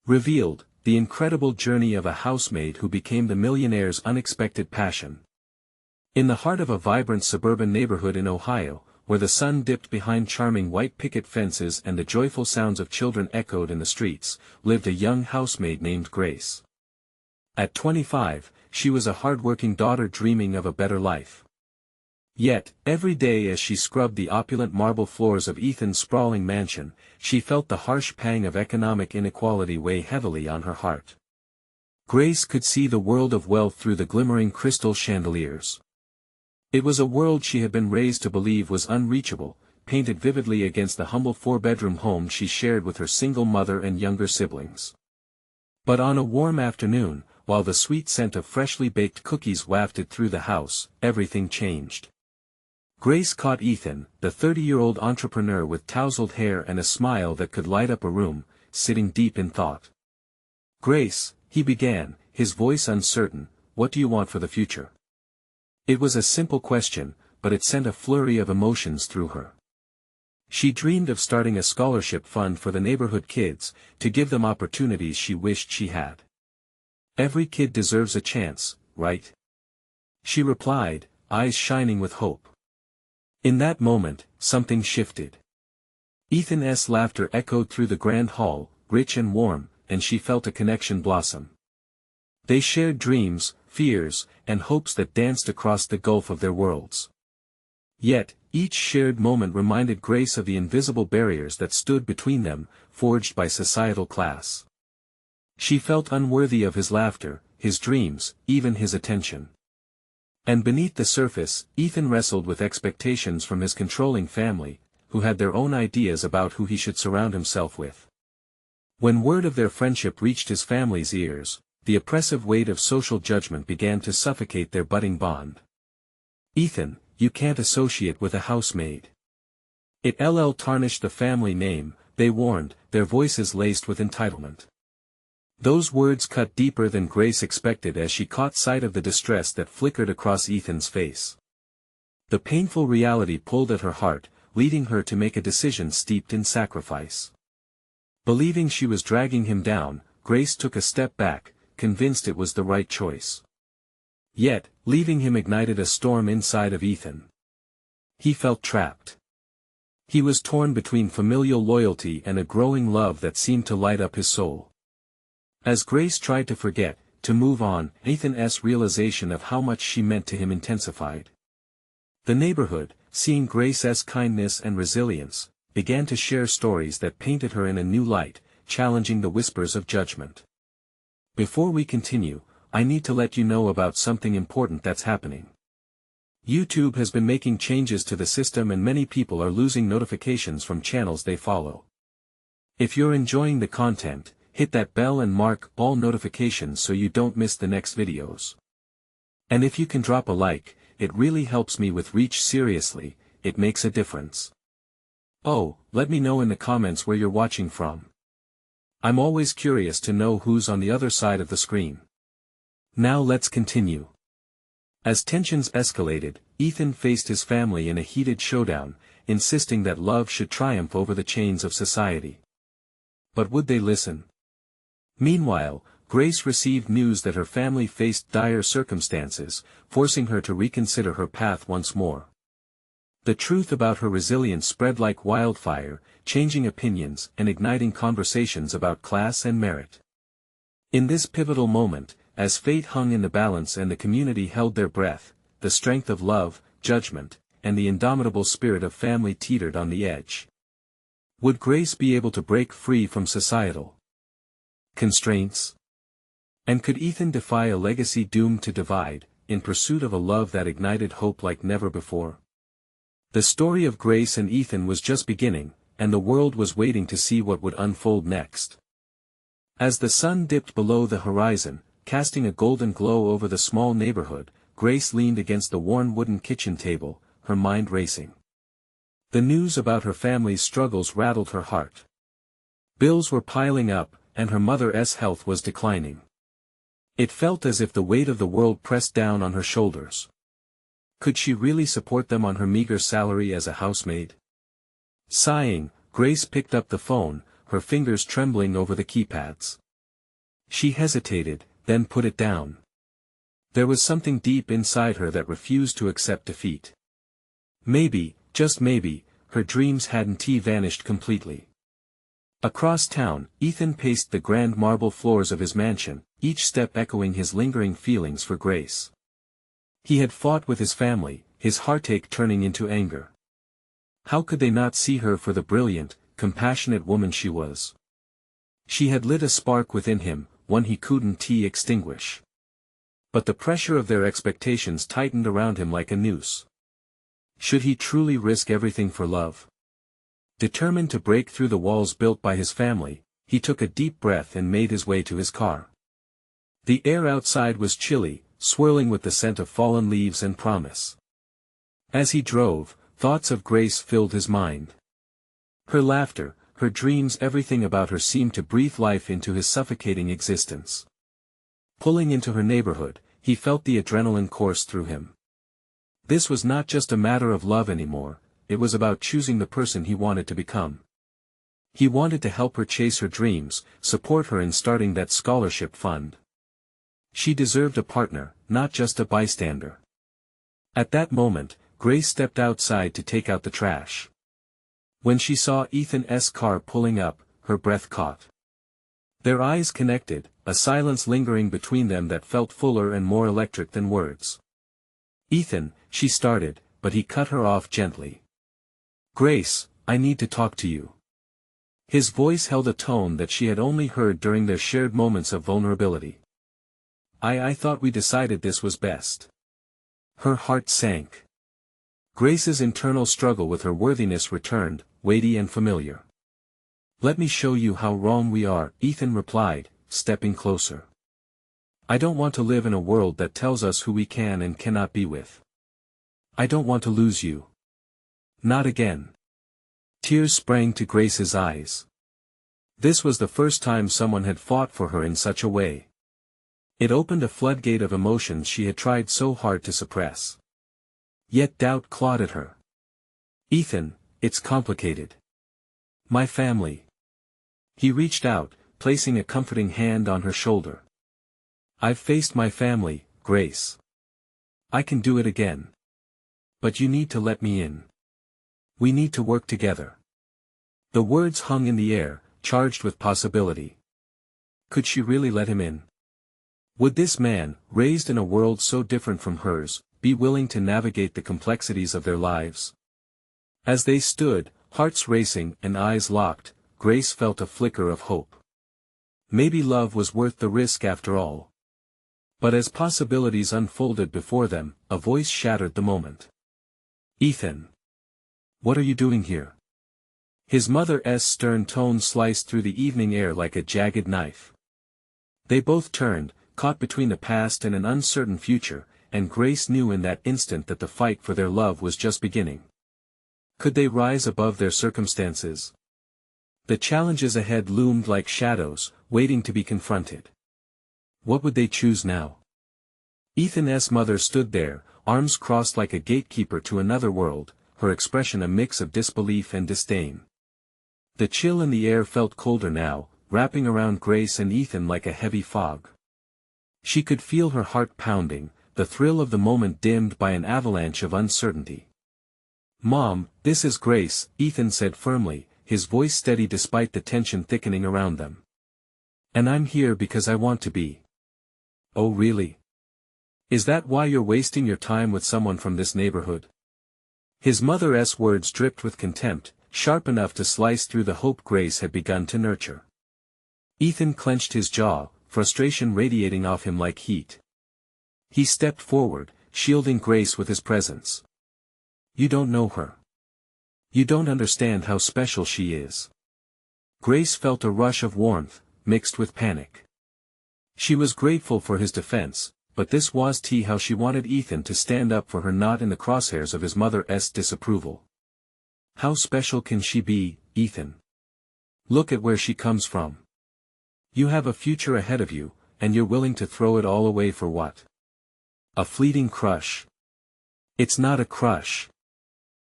Revealed, the incredible journey of a housemaid who became the millionaire's unexpected passion. In the heart of a vibrant suburban neighborhood in Ohio, where the sun dipped behind charming white picket fences and the joyful sounds of children echoed in the streets, lived a young housemaid named Grace. At 25, she was a hard-working daughter dreaming of a better life. Yet, every day as she scrubbed the opulent marble floors of Ethan's sprawling mansion, she felt the harsh pang of economic inequality weigh heavily on her heart. Grace could see the world of wealth through the glimmering crystal chandeliers. It was a world she had been raised to believe was unreachable, painted vividly against the humble four-bedroom home she shared with her single mother and younger siblings. But on a warm afternoon, while the sweet scent of freshly baked cookies wafted through the house, everything changed. Grace caught Ethan, the 30-year-old entrepreneur with tousled hair and a smile that could light up a room, sitting deep in thought. "Grace," he began, his voice uncertain, "what do you want for the future?" It was a simple question, but it sent a flurry of emotions through her. She dreamed of starting a scholarship fund for the neighborhood kids, to give them opportunities she wished she had. "Every kid deserves a chance, right?" she replied, eyes shining with hope. In that moment, something shifted. Ethan's laughter echoed through the grand hall, rich and warm, and she felt a connection blossom. They shared dreams, fears, and hopes that danced across the gulf of their worlds. Yet, each shared moment reminded Grace of the invisible barriers that stood between them, forged by societal class. She felt unworthy of his laughter, his dreams, even his attention. And beneath the surface, Ethan wrestled with expectations from his controlling family, who had their own ideas about who he should surround himself with. When word of their friendship reached his family's ears, the oppressive weight of social judgment began to suffocate their budding bond. "Ethan, you can't associate with a housemaid. It'll tarnish the family name," they warned, their voices laced with entitlement. Those words cut deeper than Grace expected as she caught sight of the distress that flickered across Ethan's face. The painful reality pulled at her heart, leading her to make a decision steeped in sacrifice. Believing she was dragging him down, Grace took a step back, convinced it was the right choice. Yet, leaving him ignited a storm inside of Ethan. He felt trapped. He was torn between familial loyalty and a growing love that seemed to light up his soul. As Grace tried to forget, to move on, Ethan's realization of how much she meant to him intensified. The neighborhood, seeing Grace's kindness and resilience, began to share stories that painted her in a new light, challenging the whispers of judgment. Before we continue, I need to let you know about something important that's happening. YouTube has been making changes to the system and many people are losing notifications from channels they follow. If you're enjoying the content, hit that bell and mark all notifications so you don't miss the next videos. And if you can drop a like, it really helps me with reach. Seriously, it makes a difference. Oh, let me know in the comments where you're watching from. I'm always curious to know who's on the other side of the screen. Now let's continue. As tensions escalated, Ethan faced his family in a heated showdown, insisting that love should triumph over the chains of society. But would they listen? Meanwhile, Grace received news that her family faced dire circumstances, forcing her to reconsider her path once more. The truth about her resilience spread like wildfire, changing opinions and igniting conversations about class and merit. In this pivotal moment, as fate hung in the balance and the community held their breath, the strength of love, judgment, and the indomitable spirit of family teetered on the edge. Would Grace be able to break free from societal constraints? And could Ethan defy a legacy doomed to divide, in pursuit of a love that ignited hope like never before? The story of Grace and Ethan was just beginning, and the world was waiting to see what would unfold next. As the sun dipped below the horizon, casting a golden glow over the small neighborhood, Grace leaned against the worn wooden kitchen table, her mind racing. The news about her family's struggles rattled her heart. Bills were piling up, and her mother's health was declining. It felt as if the weight of the world pressed down on her shoulders. Could she really support them on her meager salary as a housemaid? Sighing, Grace picked up the phone, her fingers trembling over the keypads. She hesitated, then put it down. There was something deep inside her that refused to accept defeat. Maybe, just maybe, her dreams hadn't vanished completely. Across town, Ethan paced the grand marble floors of his mansion, each step echoing his lingering feelings for Grace. He had fought with his family, his heartache turning into anger. How could they not see her for the brilliant, compassionate woman she was? She had lit a spark within him, one he couldn't extinguish. But the pressure of their expectations tightened around him like a noose. Should he truly risk everything for love? Determined to break through the walls built by his family, he took a deep breath and made his way to his car. The air outside was chilly, swirling with the scent of fallen leaves and promise. As he drove, thoughts of Grace filled his mind. Her laughter, her dreams, everything about her seemed to breathe life into his suffocating existence. Pulling into her neighborhood, he felt the adrenaline course through him. This was not just a matter of love anymore, it was about choosing the person he wanted to become. He wanted to help her chase her dreams, support her in starting that scholarship fund. She deserved a partner, not just a bystander. At that moment, Grace stepped outside to take out the trash. When she saw Ethan's car pulling up, her breath caught. Their eyes connected, a silence lingering between them that felt fuller and more electric than words. "Ethan," she started, but he cut her off gently. "Grace, I need to talk to you." His voice held a tone that she had only heard during their shared moments of vulnerability. I thought we decided this was best." Her heart sank. Grace's internal struggle with her worthiness returned, weighty and familiar. "Let me show you how wrong we are," Ethan replied, stepping closer. "I don't want to live in a world that tells us who we can and cannot be with. I don't want to lose you. Not again." Tears sprang to Grace's eyes. This was the first time someone had fought for her in such a way. It opened a floodgate of emotions she had tried so hard to suppress. Yet doubt clawed at her. "Ethan, it's complicated. My family." He reached out, placing a comforting hand on her shoulder. "I've faced my family, Grace. I can do it again. But you need to let me in. We need to work together." The words hung in the air, charged with possibility. Could she really let him in? Would this man, raised in a world so different from hers, be willing to navigate the complexities of their lives? As they stood, hearts racing and eyes locked, Grace felt a flicker of hope. Maybe love was worth the risk after all. But as possibilities unfolded before them, a voice shattered the moment. "Ethan. What are you doing here?" His mother's stern tone sliced through the evening air like a jagged knife. They both turned, caught between the past and an uncertain future, and Grace knew in that instant that the fight for their love was just beginning. Could they rise above their circumstances? The challenges ahead loomed like shadows, waiting to be confronted. What would they choose now? Ethan's mother stood there, arms crossed like a gatekeeper to another world, her expression a mix of disbelief and disdain. The chill in the air felt colder now, wrapping around Grace and Ethan like a heavy fog. She could feel her heart pounding, the thrill of the moment dimmed by an avalanche of uncertainty. "Mom, this is Grace," Ethan said firmly, his voice steady despite the tension thickening around them. "And I'm here because I want to be." "Oh really? Is that why you're wasting your time with someone from this neighborhood?" His mother's words dripped with contempt, sharp enough to slice through the hope Grace had begun to nurture. Ethan clenched his jaw, frustration radiating off him like heat. He stepped forward, shielding Grace with his presence. "You don't know her. You don't understand how special she is." Grace felt a rush of warmth, mixed with panic. She was grateful for his defense, but this was how she wanted Ethan to stand up for her, not in the crosshairs of his mother's disapproval. "How special can she be, Ethan? Look at where she comes from. You have a future ahead of you, and you're willing to throw it all away for what? A fleeting crush." "It's not a crush."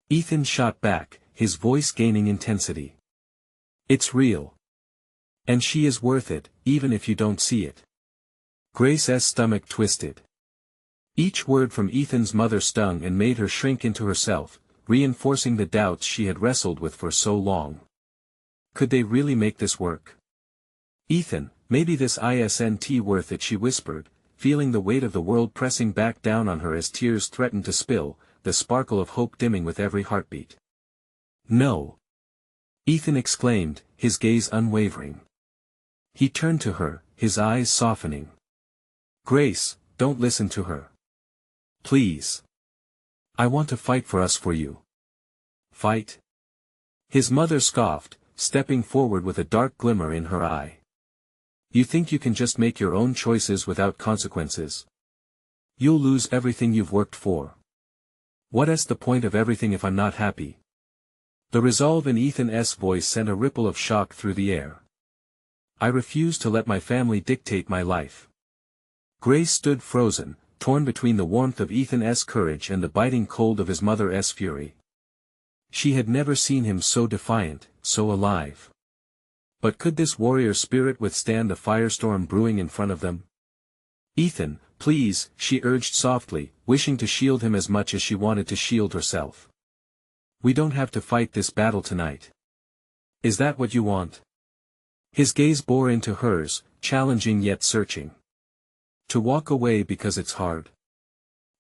Ethan shot back, his voice gaining intensity. "It's real. And she is worth it, even if you don't see it. Grace's stomach twisted. Each word from Ethan's mother stung and made her shrink into herself, reinforcing the doubts she had wrestled with for so long. Could they really make this work? Ethan, maybe this isn't worth it, she whispered, feeling the weight of the world pressing back down on her as tears threatened to spill, the sparkle of hope dimming with every heartbeat. No. Ethan exclaimed, his gaze unwavering. He turned to her, his eyes softening. Grace, don't listen to her. Please. I want to fight for us, for you. Fight? His mother scoffed, stepping forward with a dark glimmer in her eye. You think you can just make your own choices without consequences? You'll lose everything you've worked for. What's the point of everything if I'm not happy? The resolve in Ethan's voice sent a ripple of shock through the air. I refuse to let my family dictate my life. Grace stood frozen, torn between the warmth of Ethan's courage and the biting cold of his mother's fury. She had never seen him so defiant, so alive. But could this warrior spirit withstand the firestorm brewing in front of them? Ethan, please, she urged softly, wishing to shield him as much as she wanted to shield herself. We don't have to fight this battle tonight. Is that what you want? His gaze bore into hers, challenging yet searching. To walk away because it's hard?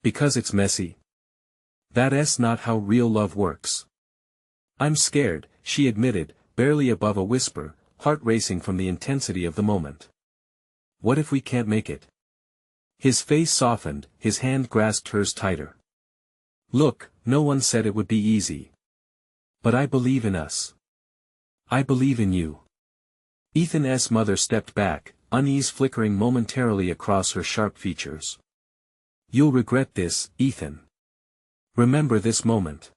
Because it's messy? That's not how real love works. I'm scared, she admitted, barely above a whisper, heart racing from the intensity of the moment. What if we can't make it? His face softened, his hand grasped hers tighter. Look, no one said it would be easy. But I believe in us. I believe in you. Ethan's mother stepped back, unease flickering momentarily across her sharp features. You'll regret this, Ethan. Remember this moment.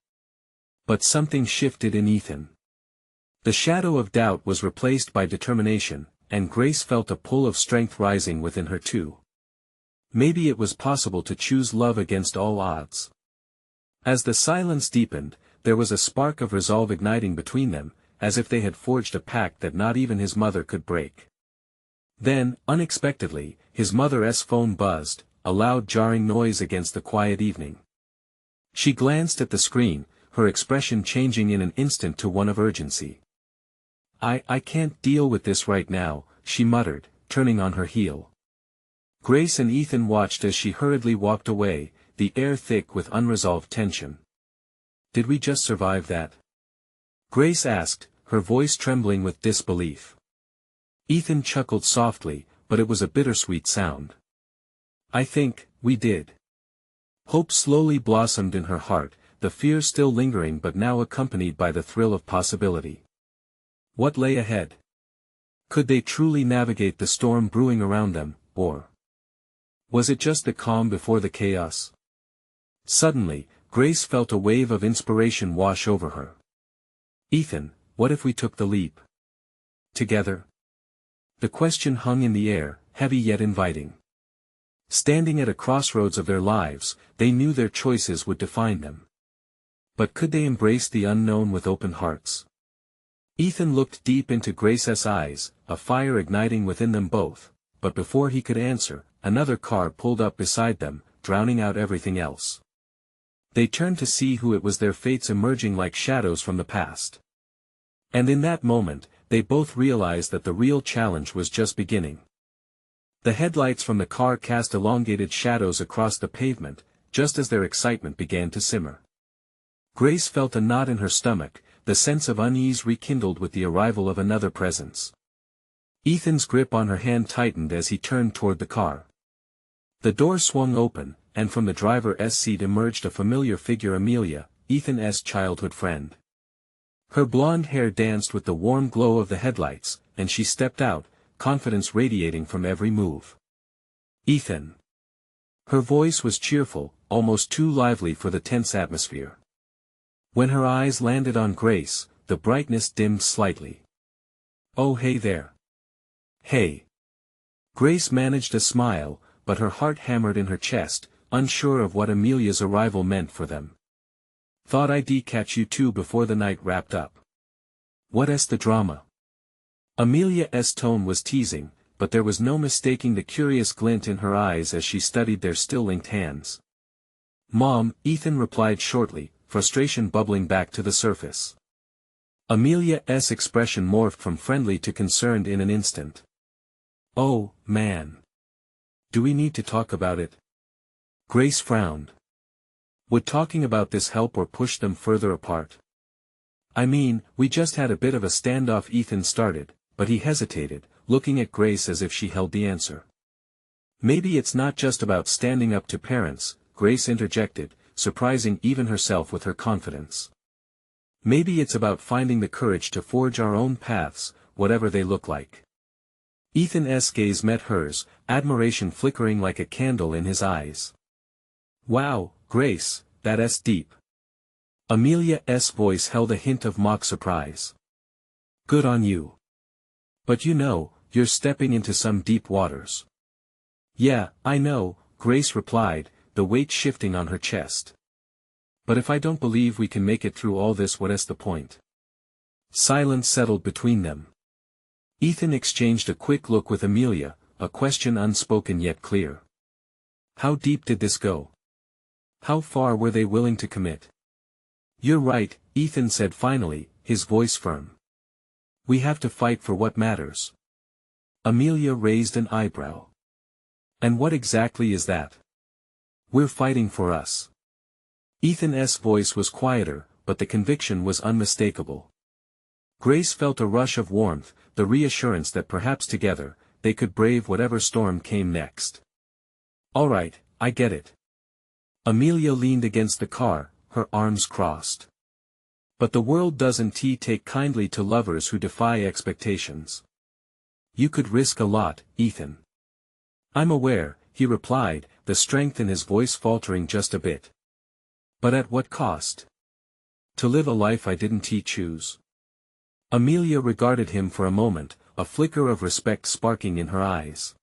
But something shifted in Ethan. The shadow of doubt was replaced by determination, and Grace felt a pull of strength rising within her too. Maybe it was possible to choose love against all odds. As the silence deepened, there was a spark of resolve igniting between them, as if they had forged a pact that not even his mother could break. Then, unexpectedly, his mother's phone buzzed, a loud jarring noise against the quiet evening. She glanced at the screen, her expression changing in an instant to one of urgency. I can't deal with this right now, she muttered, turning on her heel. Grace and Ethan watched as she hurriedly walked away, the air thick with unresolved tension. Did we just survive that? Grace asked, her voice trembling with disbelief. Ethan chuckled softly, but it was a bittersweet sound. I think, we did. Hope slowly blossomed in her heart, the fear still lingering but now accompanied by the thrill of possibility. What lay ahead? Could they truly navigate the storm brewing around them, or was it just the calm before the chaos? Suddenly, Grace felt a wave of inspiration wash over her. Ethan, what if we took the leap? Together? The question hung in the air, heavy yet inviting. Standing at a crossroads of their lives, they knew their choices would define them. But could they embrace the unknown with open hearts? Ethan looked deep into Grace's eyes, a fire igniting within them both, but before he could answer, another car pulled up beside them, drowning out everything else. They turned to see who it was, their fates emerging like shadows from the past. And in that moment, they both realized that the real challenge was just beginning. The headlights from the car cast elongated shadows across the pavement, just as their excitement began to simmer. Grace felt a knot in her stomach, the sense of unease rekindled with the arrival of another presence. Ethan's grip on her hand tightened as he turned toward the car. The door swung open, and from the driver's seat emerged a familiar figure, Amelia, Ethan's childhood friend. Her blonde hair danced with the warm glow of the headlights, and she stepped out, confidence radiating from every move. Ethan. Her voice was cheerful, almost too lively for the tense atmosphere. When her eyes landed on Grace, the brightness dimmed slightly. Oh, hey there. Hey. Grace managed a smile, but her heart hammered in her chest, unsure of what Amelia's arrival meant for them. Thought I'd catch you two before the night wrapped up. What's the drama? Amelia's tone was teasing, but there was no mistaking the curious glint in her eyes as she studied their still linked hands. "Mom," Ethan replied shortly, frustration bubbling back to the surface. Amelia's expression morphed from friendly to concerned in an instant. "Oh, man. Do we need to talk about it?" Grace frowned. Would talking about this help or push them further apart? "I mean, we just had a bit of a standoff," Ethan started, but he hesitated, looking at Grace as if she held the answer. "Maybe it's not just about standing up to parents," Grace interjected, surprising even herself with her confidence. "Maybe it's about finding the courage to forge our own paths, whatever they look like." Ethan's gaze met hers, admiration flickering like a candle in his eyes. "Wow, Grace, that's deep." Amelia's voice held a hint of mock surprise. "Good on you. But you know, you're stepping into some deep waters." "Yeah, I know," Grace replied, the weight shifting on her chest. "But if I don't believe we can make it through all this, what's the point?" Silence settled between them. Ethan exchanged a quick look with Amelia, a question unspoken yet clear. How deep did this go? How far were they willing to commit? "You're right," Ethan said finally, his voice firm. "We have to fight for what matters." Amelia raised an eyebrow. "And what exactly is that?" "We're fighting for us." Ethan's voice was quieter, but the conviction was unmistakable. Grace felt a rush of warmth, the reassurance that perhaps together, they could brave whatever storm came next. "All right, I get it." Amelia leaned against the car, her arms crossed. "But the world doesn't take kindly to lovers who defy expectations. You could risk a lot, Ethan." "I'm aware," he replied, the strength in his voice faltering just a bit. "But at what cost? To live a life I didn't choose." Amelia regarded him for a moment, a flicker of respect sparking in her eyes.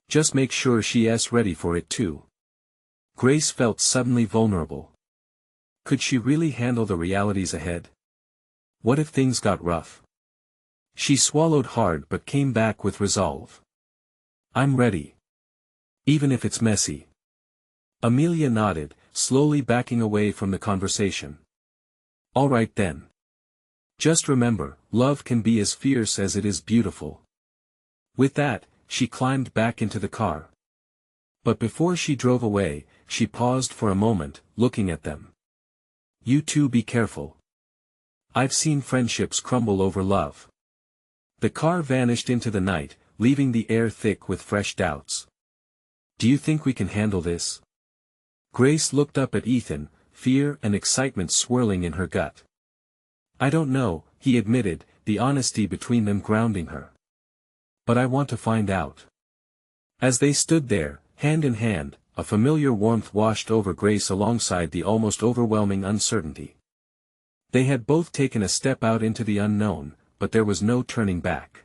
"Just make sure she's ready for it too." Grace felt suddenly vulnerable. Could she really handle the realities ahead? What if things got rough? She swallowed hard but came back with resolve. "I'm ready. Even if it's messy." Amelia nodded, slowly backing away from the conversation. "All right then. Just remember, love can be as fierce as it is beautiful." With that, she climbed back into the car. But before she drove away, she paused for a moment, looking at them. "You two be careful. I've seen friendships crumble over love." The car vanished into the night, leaving the air thick with fresh doubts. "Do you think we can handle this?" Grace looked up at Ethan, fear and excitement swirling in her gut. "I don't know," he admitted, the honesty between them grounding her. "But I want to find out." As they stood there, hand in hand, a familiar warmth washed over Grace alongside the almost overwhelming uncertainty. They had both taken a step out into the unknown, but there was no turning back.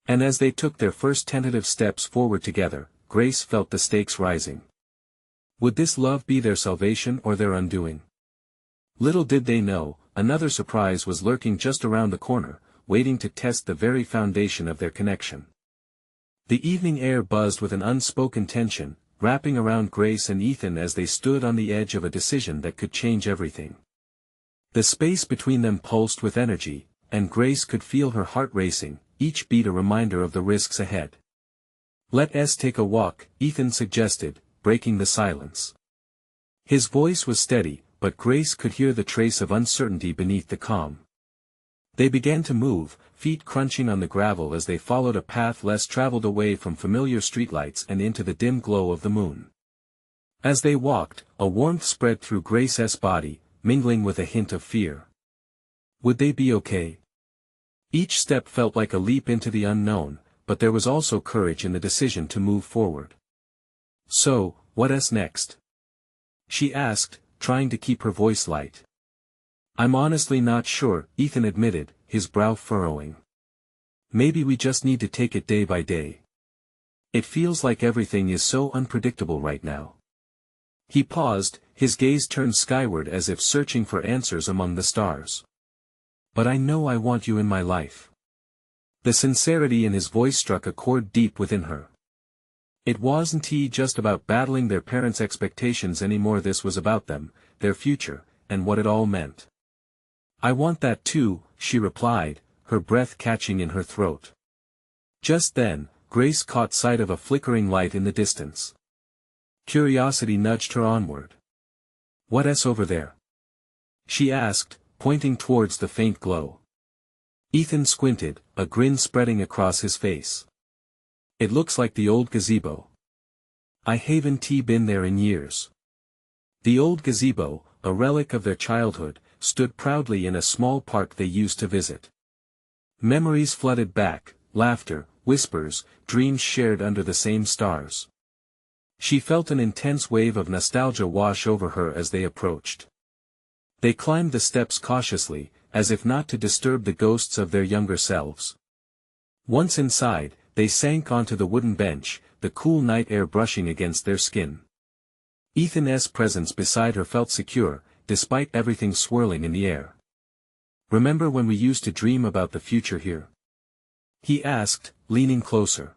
And as they took their first tentative steps forward together, Grace felt the stakes rising. Would this love be their salvation or their undoing? Little did they know, another surprise was lurking just around the corner, waiting to test the very foundation of their connection. The evening air buzzed with an unspoken tension, wrapping around Grace and Ethan as they stood on the edge of a decision that could change everything. The space between them pulsed with energy, and Grace could feel her heart racing, each beat a reminder of the risks ahead. "Let's take a walk," Ethan suggested, breaking the silence. His voice was steady, but Grace could hear the trace of uncertainty beneath the calm. They began to move, feet crunching on the gravel as they followed a path less traveled away from familiar streetlights and into the dim glow of the moon. As they walked, a warmth spread through Grace's body, mingling with a hint of fear. Would they be okay? Each step felt like a leap into the unknown, but there was also courage in the decision to move forward. "So, what's next?" she asked, trying to keep her voice light. "I'm honestly not sure," Ethan admitted, his brow furrowing. "Maybe we just need to take it day by day. It feels like everything is so unpredictable right now." He paused, his gaze turned skyward as if searching for answers among the stars. "But I know I want you in my life." The sincerity in his voice struck a chord deep within her. It wasn't just about battling their parents' expectations anymore, this was about them, their future, and what it all meant. "I want that too," she replied, her breath catching in her throat. Just then, Grace caught sight of a flickering light in the distance. Curiosity nudged her onward. "What's over there?" she asked, pointing towards the faint glow. Ethan squinted, a grin spreading across his face. "It looks like the old gazebo. I haven't been there in years." The old gazebo, a relic of their childhood, stood proudly in a small park they used to visit. Memories flooded back, laughter, whispers, dreams shared under the same stars. She felt an intense wave of nostalgia wash over her as they approached. They climbed the steps cautiously, as if not to disturb the ghosts of their younger selves. Once inside, they sank onto the wooden bench, the cool night air brushing against their skin. Ethan's presence beside her felt secure, despite everything swirling in the air. "Remember when we used to dream about the future here?" he asked, leaning closer.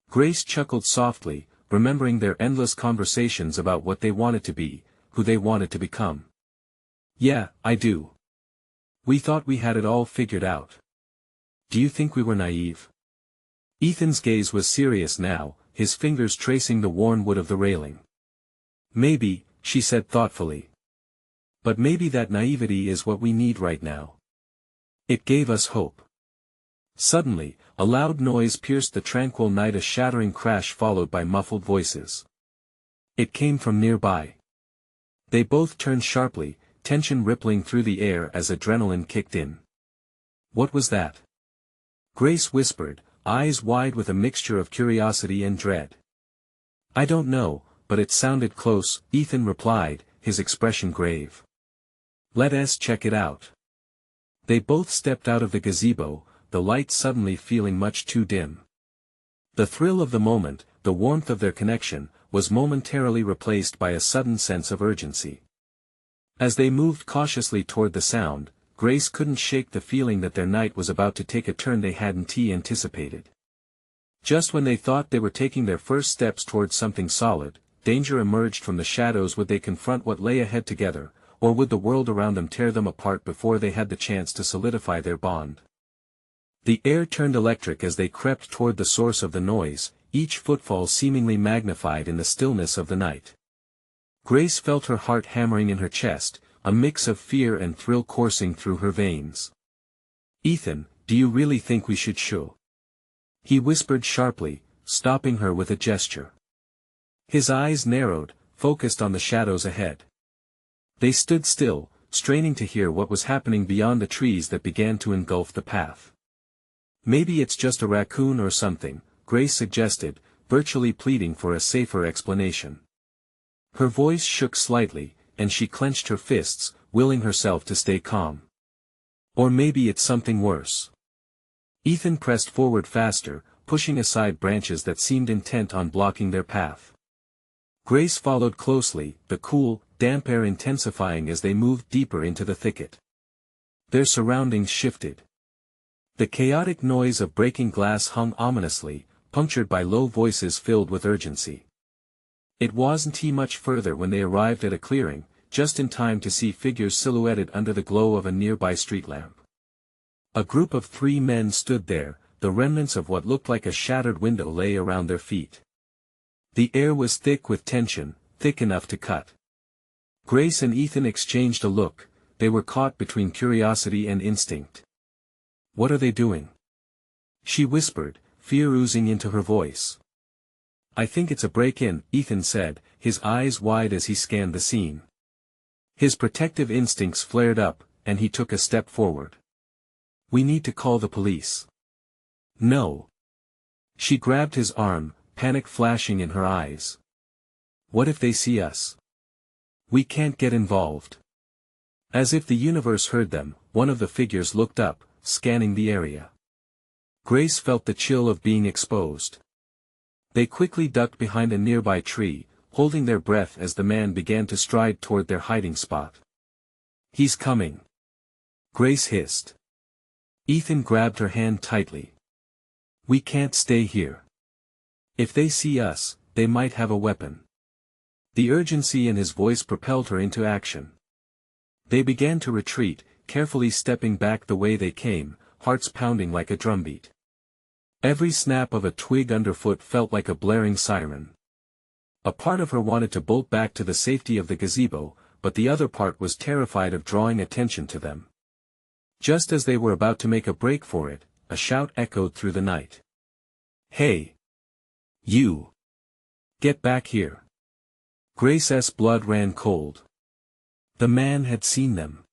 Grace chuckled softly, remembering their endless conversations about what they wanted to be, who they wanted to become. "Yeah, I do. We thought we had it all figured out. Do you think we were naive?" Ethan's gaze was serious now, his fingers tracing the worn wood of the railing. "Maybe," she said thoughtfully. "But maybe that naivety is what we need right now. It gave us hope." Suddenly, a loud noise pierced the tranquil night, a shattering crash followed by muffled voices. It came from nearby. They both turned sharply, tension rippling through the air as adrenaline kicked in. "What was that?" Grace whispered, eyes wide with a mixture of curiosity and dread. "I don't know, but it sounded close," Ethan replied, his expression grave. "Let's check it out." They both stepped out of the gazebo, the light suddenly feeling much too dim. The thrill of the moment, the warmth of their connection, was momentarily replaced by a sudden sense of urgency. As they moved cautiously toward the sound, Grace couldn't shake the feeling that their night was about to take a turn they hadn't anticipated. Just when they thought they were taking their first steps towards something solid, danger emerged from the shadows. Would they confront what lay ahead together, or would the world around them tear them apart before they had the chance to solidify their bond? The air turned electric as they crept toward the source of the noise, each footfall seemingly magnified in the stillness of the night. Grace felt her heart hammering in her chest, a mix of fear and thrill coursing through her veins. "Ethan, do you really think we should show?" he whispered sharply, stopping her with a gesture. His eyes narrowed, focused on the shadows ahead. They stood still, straining to hear what was happening beyond the trees that began to engulf the path. "Maybe it's just a raccoon or something," Grace suggested, virtually pleading for a safer explanation. Her voice shook slightly, and she clenched her fists, willing herself to stay calm. "Or maybe it's something worse." Ethan pressed forward faster, pushing aside branches that seemed intent on blocking their path. Grace followed closely, the cool, damp air intensifying as they moved deeper into the thicket. Their surroundings shifted. The chaotic noise of breaking glass hung ominously, punctured by low voices filled with urgency. It wasn't much further when they arrived at a clearing, just in time to see figures silhouetted under the glow of a nearby street lamp. A group of 3 men stood there, the remnants of what looked like a shattered window lay around their feet. The air was thick with tension, thick enough to cut. Grace and Ethan exchanged a look, they were caught between curiosity and instinct. "What are they doing?" she whispered, fear oozing into her voice. "I think it's a break-in," Ethan said, his eyes wide as he scanned the scene. His protective instincts flared up, and he took a step forward. "We need to call the police." "No." She grabbed his arm, panic flashing in her eyes. "What if they see us? We can't get involved." As if the universe heard them, one of the figures looked up, scanning the area. Grace felt the chill of being exposed. They quickly ducked behind a nearby tree, holding their breath as the man began to stride toward their hiding spot. "He's coming," Grace hissed. Ethan grabbed her hand tightly. We can't stay here. If they see us, they might have a weapon. The urgency in his voice propelled her into action. They began to retreat, carefully stepping back the way they came, hearts pounding like a drumbeat. Every snap of a twig underfoot felt like a blaring siren. A part of her wanted to bolt back to the safety of the gazebo, but the other part was terrified of drawing attention to them. Just as they were about to make a break for it, a shout echoed through the night. Hey! You! Get back here! Grace's blood ran cold. The man had seen them.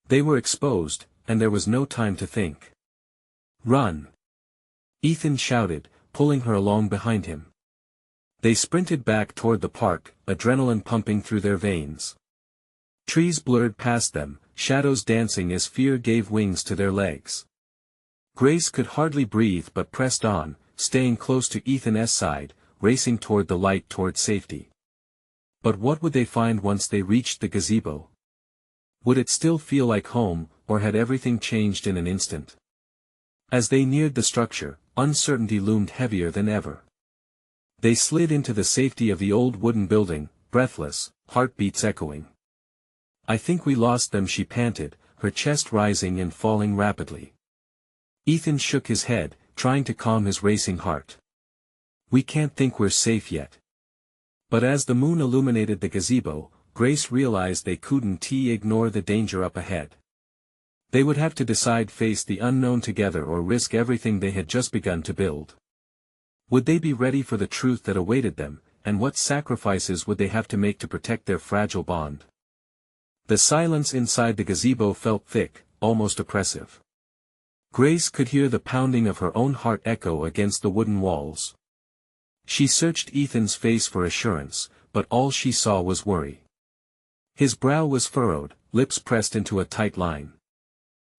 They were exposed, and there was no time to think. Run! Ethan shouted, pulling her along behind him. They sprinted back toward the park, adrenaline pumping through their veins. Trees blurred past them, shadows dancing as fear gave wings to their legs. Grace could hardly breathe but pressed on, staying close to Ethan's side, racing toward the light toward safety. But what would they find once they reached the gazebo? Would it still feel like home, or had everything changed in an instant? As they neared the structure, uncertainty loomed heavier than ever. They slid into the safety of the old wooden building, breathless, heartbeats echoing. I think we lost them, she panted, her chest rising and falling rapidly. Ethan shook his head, trying to calm his racing heart. We can't think we're safe yet. But as the moon illuminated the gazebo, Grace realized they couldn't ignore the danger up ahead. They would have to decide face the unknown together or risk everything they had just begun to build. Would they be ready for the truth that awaited them, and what sacrifices would they have to make to protect their fragile bond? The silence inside the gazebo felt thick, almost oppressive. Grace could hear the pounding of her own heart echo against the wooden walls. She searched Ethan's face for assurance, but all she saw was worry. His brow was furrowed, lips pressed into a tight line.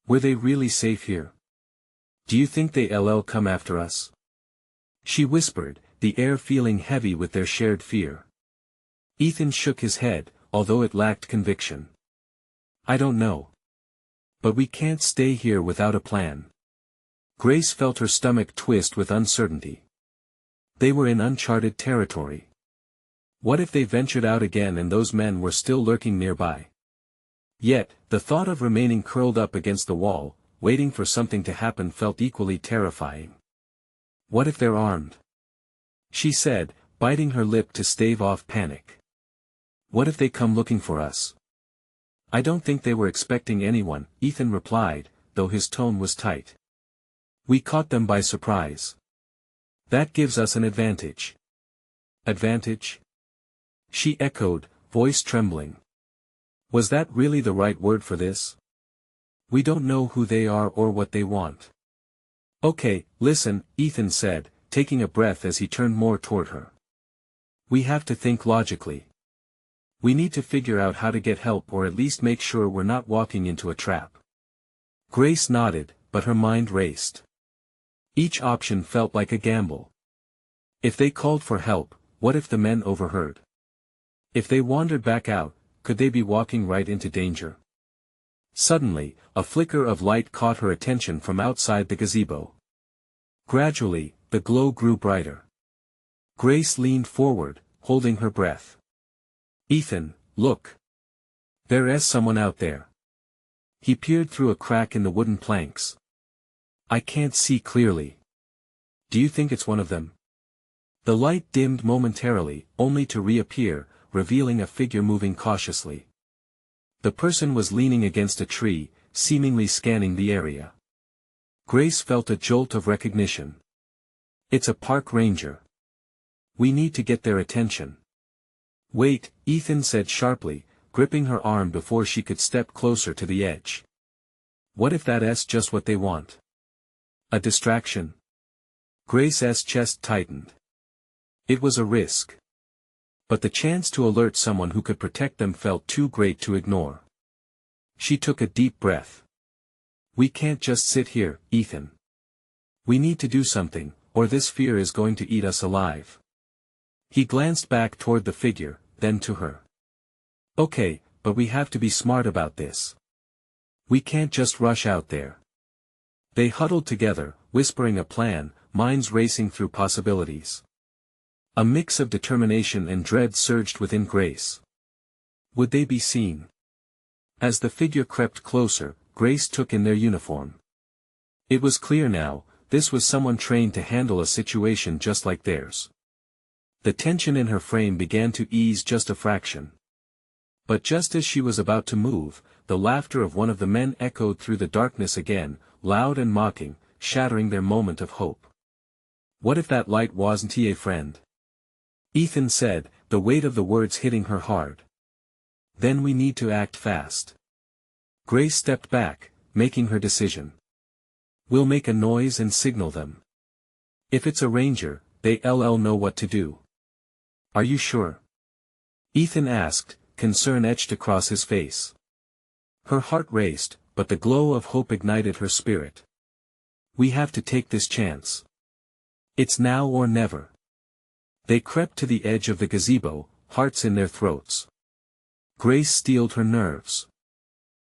Were they really safe here? Do you think they'll come after us? She whispered, the air feeling heavy with their shared fear. Ethan shook his head, although it lacked conviction. I don't know. But we can't stay here without a plan. Grace felt her stomach twist with uncertainty. They were in uncharted territory. What if they ventured out again and those men were still lurking nearby? Yet, the thought of remaining curled up against the wall, waiting for something to happen felt equally terrifying. What if they're armed? She said, biting her lip to stave off panic. What if they come looking for us? I don't think they were expecting anyone, Ethan replied, though his tone was tight. We caught them by surprise. That gives us an advantage. Advantage? She echoed, voice trembling. Was that really the right word for this? We don't know who they are or what they want. Okay, listen, Ethan said, taking a breath as he turned more toward her. We have to think logically. We need to figure out how to get help or at least make sure we're not walking into a trap. Grace nodded, but her mind raced. Each option felt like a gamble. If they called for help, what if the men overheard? If they wandered back out, could they be walking right into danger? Suddenly, a flicker of light caught her attention from outside the gazebo. Gradually, the glow grew brighter. Grace leaned forward, holding her breath. Ethan, look. There's someone out there. He peered through a crack in the wooden planks. I can't see clearly. Do you think it's one of them? The light dimmed momentarily, only to reappear, revealing a figure moving cautiously. The person was leaning against a tree, seemingly scanning the area. Grace felt a jolt of recognition. It's a park ranger. We need to get their attention. Wait, Ethan said sharply, gripping her arm before she could step closer to the edge. What if that's just what they want? A distraction? Grace's chest tightened. It was a risk. But the chance to alert someone who could protect them felt too great to ignore. She took a deep breath. We can't just sit here, Ethan. We need to do something, or this fear is going to eat us alive. He glanced back toward the figure, then to her. Okay, but we have to be smart about this. We can't just rush out there. They huddled together, whispering a plan, minds racing through possibilities. A mix of determination and dread surged within Grace. Would they be seen? As the figure crept closer, Grace took in their uniform. It was clear now, this was someone trained to handle a situation just like theirs. The tension in her frame began to ease just a fraction. But just as she was about to move, the laughter of one of the men echoed through the darkness again, loud and mocking, shattering their moment of hope. "What if that light wasn't a friend?" Ethan said, the weight of the words hitting her hard. "Then we need to act fast." Grace stepped back, making her decision. "We'll make a noise and signal them. If it's a ranger, they'll know what to do." "Are you sure?" Ethan asked, concern etched across his face. Her heart raced, but the glow of hope ignited her spirit. "We have to take this chance. It's now or never." They crept to the edge of the gazebo, hearts in their throats. Grace steeled her nerves.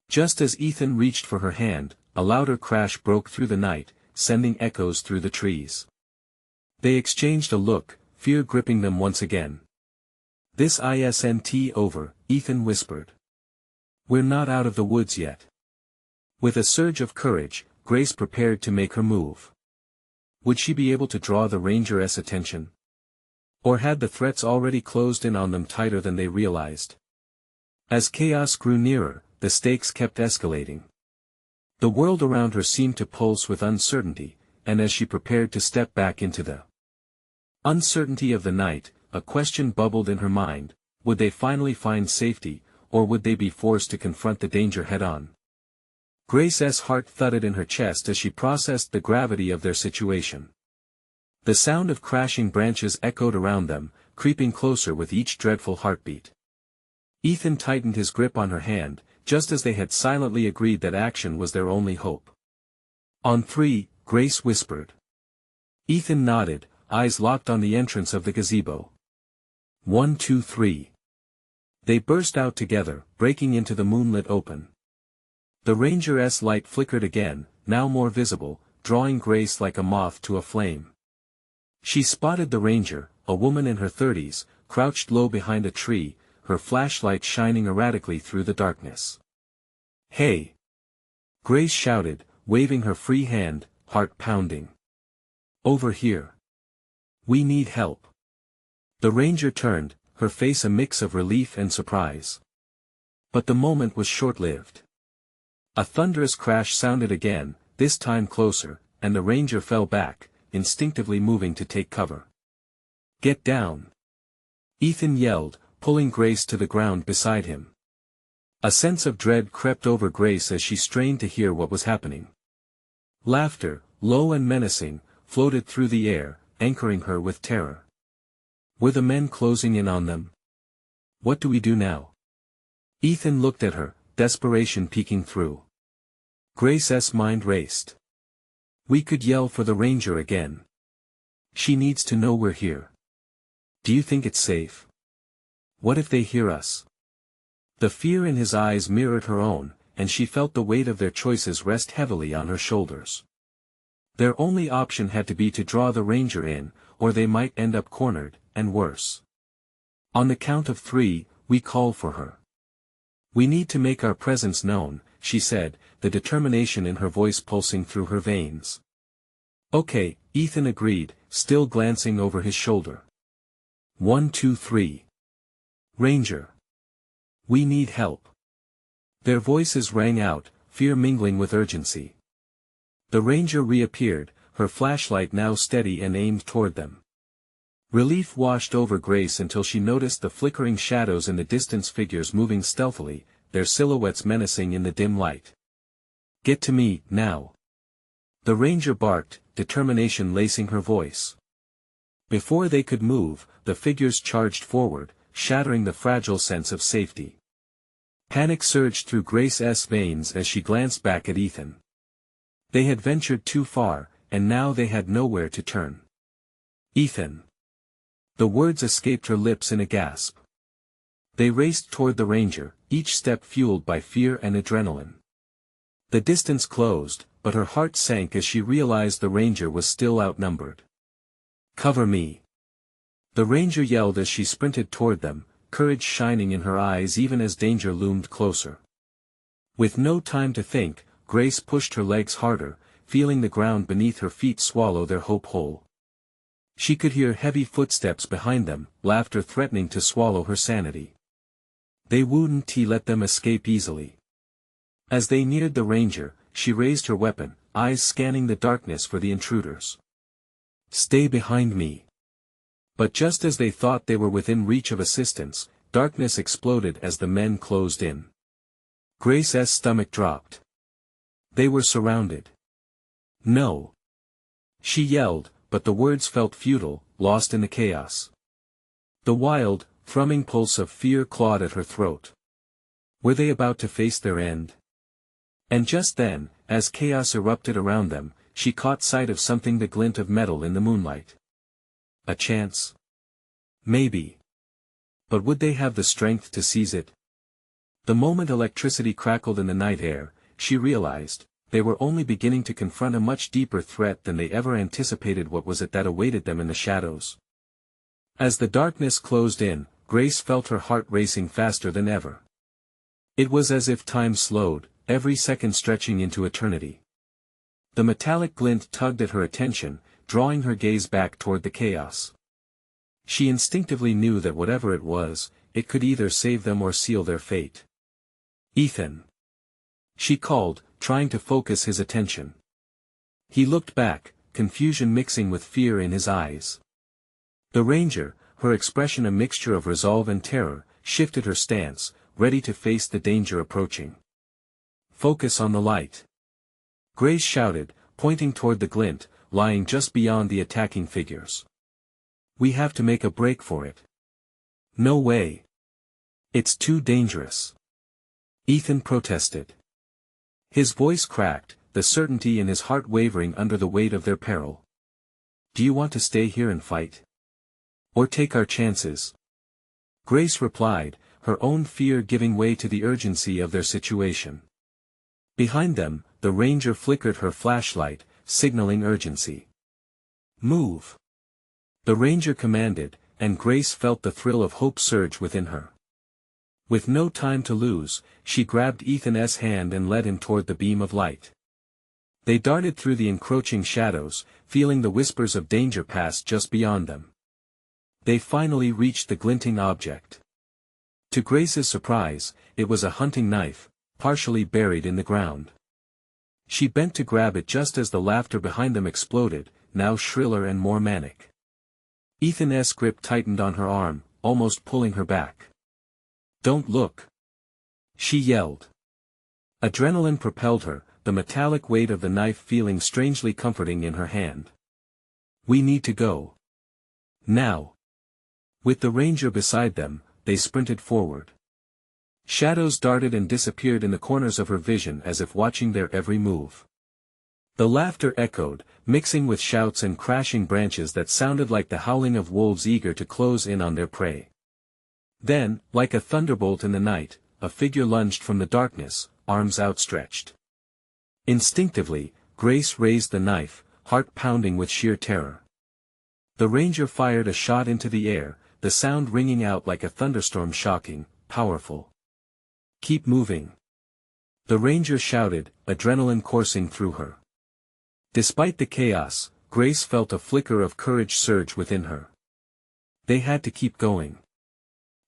Just as Ethan reached for her hand, a louder crash broke through the night, sending echoes through the trees. They exchanged a look, fear gripping them once again. "This isn't over," Ethan whispered. "We're not out of the woods yet." With a surge of courage, Grace prepared to make her move. Would she be able to draw the ranger's attention? Or had the threats already closed in on them tighter than they realized? As chaos grew nearer, the stakes kept escalating. The world around her seemed to pulse with uncertainty, and as she prepared to step back into the uncertainty of the night, a question bubbled in her mind: would they finally find safety, or would they be forced to confront the danger head-on? Grace's heart thudded in her chest as she processed the gravity of their situation. The sound of crashing branches echoed around them, creeping closer with each dreadful heartbeat. Ethan tightened his grip on her hand, just as they had silently agreed that action was their only hope. "On three," Grace whispered. Ethan nodded, eyes locked on the entrance of the gazebo. 1, 2, 3. They burst out together, breaking into the moonlit open. The ranger's light flickered again, now more visible, drawing Grace like a moth to a flame. She spotted the ranger, a woman in her 30s, crouched low behind a tree, her flashlight shining erratically through the darkness. "Hey!" Grace shouted, waving her free hand, heart pounding. "Over here. We need help." The ranger turned, her face a mix of relief and surprise. But the moment was short-lived. A thunderous crash sounded again, this time closer, and the ranger fell back, instinctively moving to take cover. "Get down!" Ethan yelled, pulling Grace to the ground beside him. A sense of dread crept over Grace as she strained to hear what was happening. Laughter, low and menacing, floated through the air, anchoring her with terror. Were the men closing in on them? "What do we do now?" Ethan looked at her, desperation peeking through. Grace's mind raced. "We could yell for the ranger again. She needs to know we're here. Do you think it's safe? What if they hear us?" The fear in his eyes mirrored her own, and she felt the weight of their choices rest heavily on her shoulders. Their only option had to be to draw the ranger in, or they might end up cornered, and worse. "On the count of 3, we call for her. We need to make our presence known," she said, the determination in her voice pulsing through her veins. "Okay," Ethan agreed, still glancing over his shoulder. 1, 2, 3. "Ranger. We need help." Their voices rang out, fear mingling with urgency. The ranger reappeared, her flashlight now steady and aimed toward them. Relief washed over Grace until she noticed the flickering shadows in the distance, figures moving stealthily, their silhouettes menacing in the dim light. "Get to me, now!" The ranger barked, determination lacing her voice. Before they could move, the figures charged forward, shattering the fragile sense of safety. Panic surged through Grace's veins as she glanced back at Ethan. They had ventured too far, and now they had nowhere to turn. "Ethan!" The words escaped her lips in a gasp. They raced toward the ranger, each step fueled by fear and adrenaline. The distance closed, but her heart sank as she realized the ranger was still outnumbered. "Cover me!" the ranger yelled as she sprinted toward them, courage shining in her eyes even as danger loomed closer. With no time to think, Grace pushed her legs harder, feeling the ground beneath her feet swallow their hope whole. She could hear heavy footsteps behind them, laughter threatening to swallow her sanity. They wouldn't let them escape easily. As they neared the ranger, she raised her weapon, eyes scanning the darkness for the intruders. "Stay behind me." But just as they thought they were within reach of assistance, darkness exploded as the men closed in. Grace's stomach dropped. They were surrounded. "No!" she yelled, but the words felt futile, lost in the chaos. The wild, thrumming pulse of fear clawed at her throat. Were they about to face their end? And just then, as chaos erupted around them, she caught sight of something, the glint of metal in the moonlight. A chance? Maybe. But would they have the strength to seize it? The moment electricity crackled in the night air, she realized, they were only beginning to confront a much deeper threat than they ever anticipated. What was it that awaited them in the shadows? As the darkness closed in, Grace felt her heart racing faster than ever. It was as if time slowed, every second stretching into eternity. The metallic glint tugged at her attention, drawing her gaze back toward the chaos. She instinctively knew that whatever it was, it could either save them or seal their fate. "Ethan!" she called, trying to focus his attention. He looked back, confusion mixing with fear in his eyes. The ranger, her expression a mixture of resolve and terror, shifted her stance, ready to face the danger approaching. "Focus on the light!" Grace shouted, pointing toward the glint, lying just beyond the attacking figures. "We have to make a break for it." "No way. It's too dangerous," Ethan protested. His voice cracked, the certainty in his heart wavering under the weight of their peril. "Do you want to stay here and fight? Or take our chances?" Grace replied, her own fear giving way to the urgency of their situation. Behind them, the ranger flickered her flashlight, signaling urgency. "Move!" the ranger commanded, and Grace felt the thrill of hope surge within her. With no time to lose, she grabbed Ethan's hand and led him toward the beam of light. They darted through the encroaching shadows, feeling the whispers of danger pass just beyond them. They finally reached the glinting object. To Grace's surprise, it was a hunting knife, partially buried in the ground. She bent to grab it just as the laughter behind them exploded, now shriller and more manic. Ethan's grip tightened on her arm, almost pulling her back. "Don't look!" she yelled. Adrenaline propelled her, the metallic weight of the knife feeling strangely comforting in her hand. "We need to go. Now!" With the ranger beside them, they sprinted forward. Shadows darted and disappeared in the corners of her vision as if watching their every move. The laughter echoed, mixing with shouts and crashing branches that sounded like the howling of wolves eager to close in on their prey. Then, like a thunderbolt in the night, a figure lunged from the darkness, arms outstretched. Instinctively, Grace raised the knife, heart pounding with sheer terror. The ranger fired a shot into the air, the sound ringing out like a thunderstorm, shocking, powerful. "Keep moving!" the ranger shouted, adrenaline coursing through her. Despite the chaos, Grace felt a flicker of courage surge within her. They had to keep going.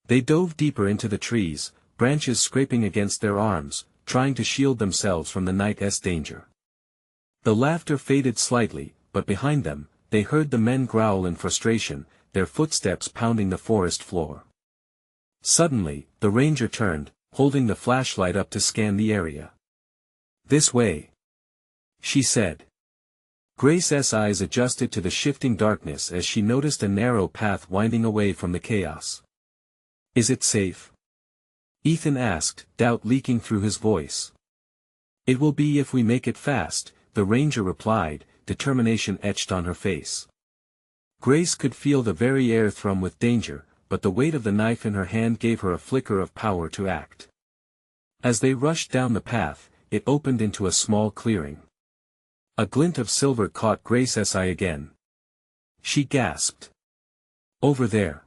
They dove deeper into the trees, branches scraping against their arms, trying to shield themselves from the night's danger. The laughter faded slightly, but behind them, they heard the men growl in frustration, their footsteps pounding the forest floor. Suddenly, the ranger turned, holding the flashlight up to scan the area. "This way," she said. Grace's eyes adjusted to the shifting darkness as she noticed a narrow path winding away from the chaos. "Is it safe?" Ethan asked, doubt leaking through his voice. "It will be if we make it fast," the ranger replied, determination etched on her face. Grace could feel the very air thrum with danger, but the weight of the knife in her hand gave her a flicker of power to act. As they rushed down the path, it opened into a small clearing. A glint of silver caught Grace's eye again. She gasped. Over there.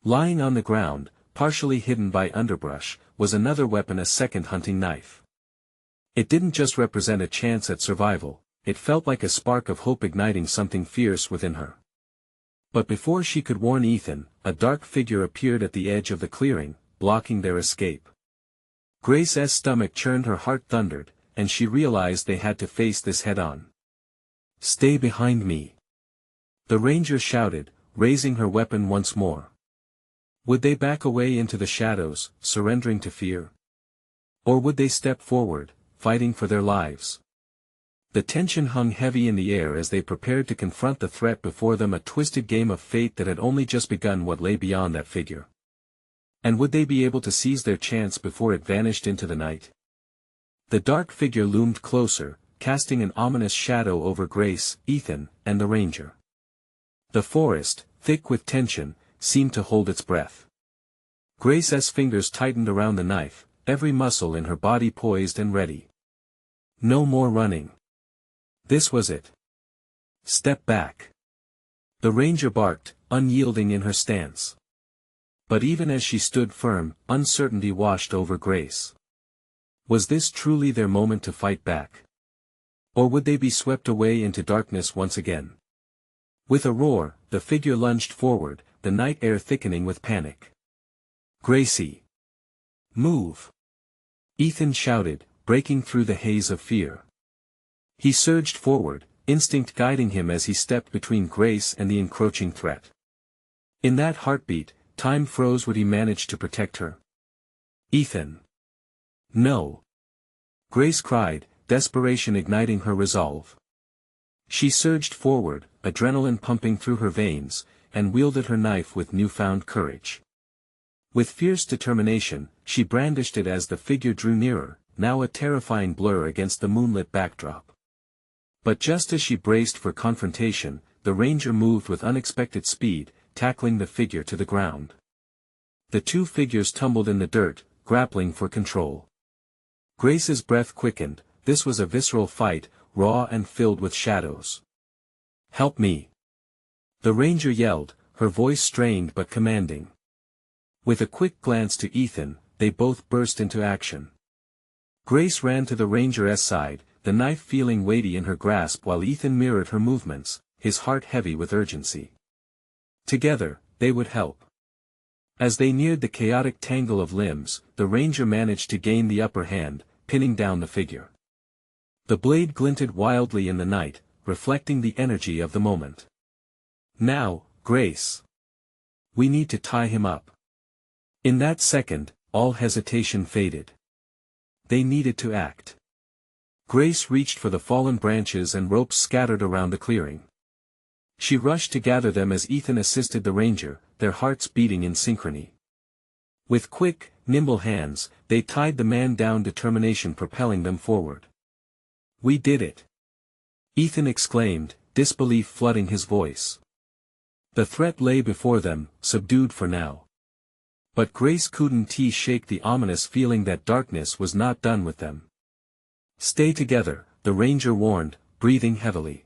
Lying on the ground, partially hidden by underbrush, was another weapon, a second hunting knife. It didn't just represent a chance at survival, it felt like a spark of hope igniting something fierce within her. But before she could warn Ethan, a dark figure appeared at the edge of the clearing, blocking their escape. Grace's stomach churned, her heart thundered, and she realized they had to face this head-on. "Stay behind me," the ranger shouted, raising her weapon once more. Would they back away into the shadows, surrendering to fear? Or would they step forward, fighting for their lives? The tension hung heavy in the air as they prepared to confront the threat before them, a twisted game of fate that had only just begun. What lay beyond that figure? And would they be able to seize their chance before it vanished into the night? The dark figure loomed closer, casting an ominous shadow over Grace, Ethan, and the ranger. The forest, thick with tension, seemed to hold its breath. Grace's fingers tightened around the knife, every muscle in her body poised and ready. No more running. This was it. Step back. The ranger barked, unyielding in her stance. But even as she stood firm, uncertainty washed over Grace. Was this truly their moment to fight back? Or would they be swept away into darkness once again? With a roar, the figure lunged forward, the night air thickening with panic. "Gracie! Move!" Ethan shouted, breaking through the haze of fear. He surged forward, instinct guiding him as he stepped between Grace and the encroaching threat. In that heartbeat, time froze. Would he manage to protect her? "Ethan! No!" Grace cried, desperation igniting her resolve. She surged forward, adrenaline pumping through her veins, and wielded her knife with newfound courage. With fierce determination, she brandished it as the figure drew nearer, now a terrifying blur against the moonlit backdrop. But just as she braced for confrontation, the ranger moved with unexpected speed, tackling the figure to the ground. The two figures tumbled in the dirt, grappling for control. Grace's breath quickened. This was a visceral fight, raw and filled with shadows. "Help me!" the ranger yelled, her voice strained but commanding. With a quick glance to Ethan, they both burst into action. Grace ran to the ranger's side, the knife feeling weighty in her grasp, while Ethan mirrored her movements, his heart heavy with urgency. Together, they would help. As they neared the chaotic tangle of limbs, the ranger managed to gain the upper hand, pinning down the figure. The blade glinted wildly in the night, reflecting the energy of the moment. "Now, Grace. We need to tie him up." In that second, all hesitation faded. They needed to act. Grace reached for the fallen branches and ropes scattered around the clearing. She rushed to gather them as Ethan assisted the ranger, their hearts beating in synchrony. With quick, nimble hands, they tied the man down, determination propelling them forward. "We did it!" Ethan exclaimed, disbelief flooding his voice. The threat lay before them, subdued for now. But Grace couldn't shake the ominous feeling that darkness was not done with them. "Stay together," the ranger warned, breathing heavily.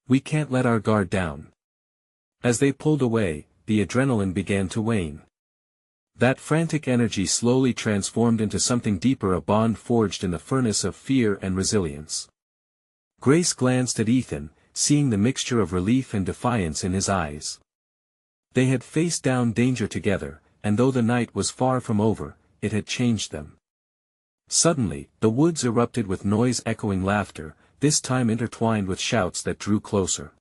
"We can't let our guard down." As they pulled away, the adrenaline began to wane. That frantic energy slowly transformed into something deeper, a bond forged in the furnace of fear and resilience. Grace glanced at Ethan, seeing the mixture of relief and defiance in his eyes. They had faced down danger together, and though the night was far from over, it had changed them. Suddenly, the woods erupted with noise, echoing laughter, this time intertwined with shouts that drew closer.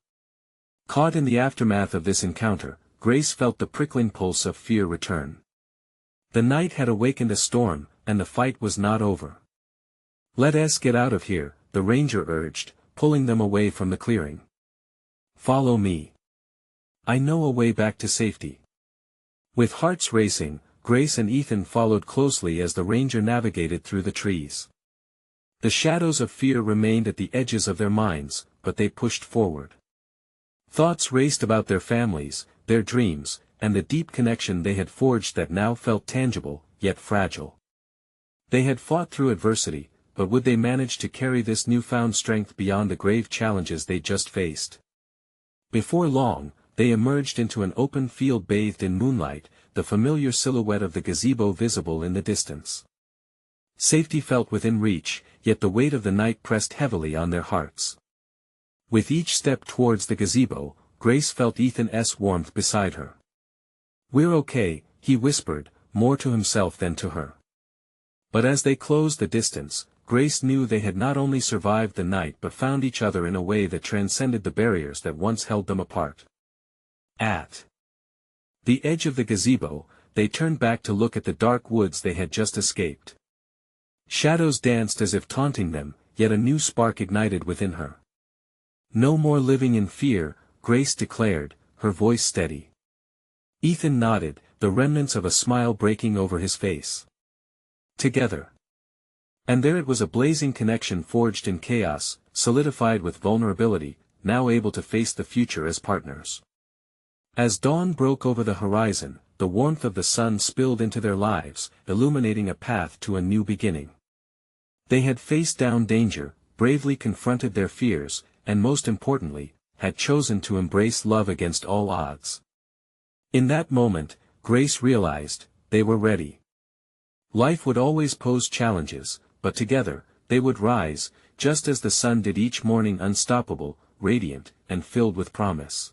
Caught in the aftermath of this encounter, Grace felt the prickling pulse of fear return. The night had awakened a storm, and the fight was not over. "Let us get out of here," the ranger urged, pulling them away from the clearing. "Follow me. I know a way back to safety." With hearts racing, Grace and Ethan followed closely as the ranger navigated through the trees. The shadows of fear remained at the edges of their minds, but they pushed forward. Thoughts raced about their families, their dreams, and the deep connection they had forged that now felt tangible, yet fragile. They had fought through adversity, but would they manage to carry this newfound strength beyond the grave challenges they just faced? Before long, they emerged into an open field bathed in moonlight, the familiar silhouette of the gazebo visible in the distance. Safety felt within reach, yet the weight of the night pressed heavily on their hearts. With each step towards the gazebo, Grace felt Ethan's warmth beside her. "We're okay," he whispered, more to himself than to her. But as they closed the distance, Grace knew they had not only survived the night but found each other in a way that transcended the barriers that once held them apart. At the edge of the gazebo, they turned back to look at the dark woods they had just escaped. Shadows danced as if taunting them, yet a new spark ignited within her. "No more living in fear," Grace declared, her voice steady. Ethan nodded, the remnants of a smile breaking over his face. Together. And there it was, a blazing connection forged in chaos, solidified with vulnerability, now able to face the future as partners. As dawn broke over the horizon, the warmth of the sun spilled into their lives, illuminating a path to a new beginning. They had faced down danger, bravely confronted their fears, and most importantly, had chosen to embrace love against all odds. In that moment, Grace realized, they were ready. Life would always pose challenges, but together, they would rise, just as the sun did each morning, unstoppable, radiant, and filled with promise.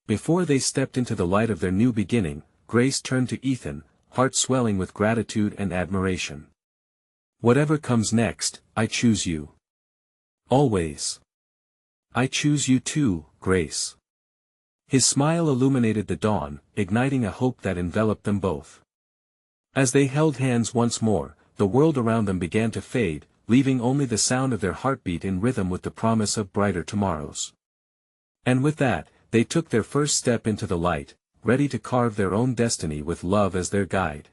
Before they stepped into the light of their new beginning, Grace turned to Ethan, heart swelling with gratitude and admiration. "Whatever comes next, I choose you. Always." "I choose you too, Grace." His smile illuminated the dawn, igniting a hope that enveloped them both. As they held hands once more, the world around them began to fade, leaving only the sound of their heartbeat in rhythm with the promise of brighter tomorrows. And with that, they took their first step into the light, ready to carve their own destiny with love as their guide.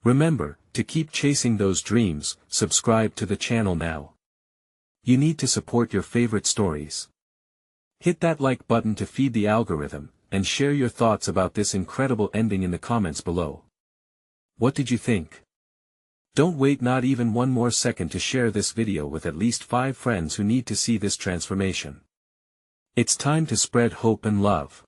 Remember, to keep chasing those dreams, subscribe to the channel now. You need to support your favorite stories. Hit that like button to feed the algorithm, and share your thoughts about this incredible ending in the comments below. What did you think? Don't wait not even one more second to share this video with at least 5 friends who need to see this transformation. It's time to spread hope and love.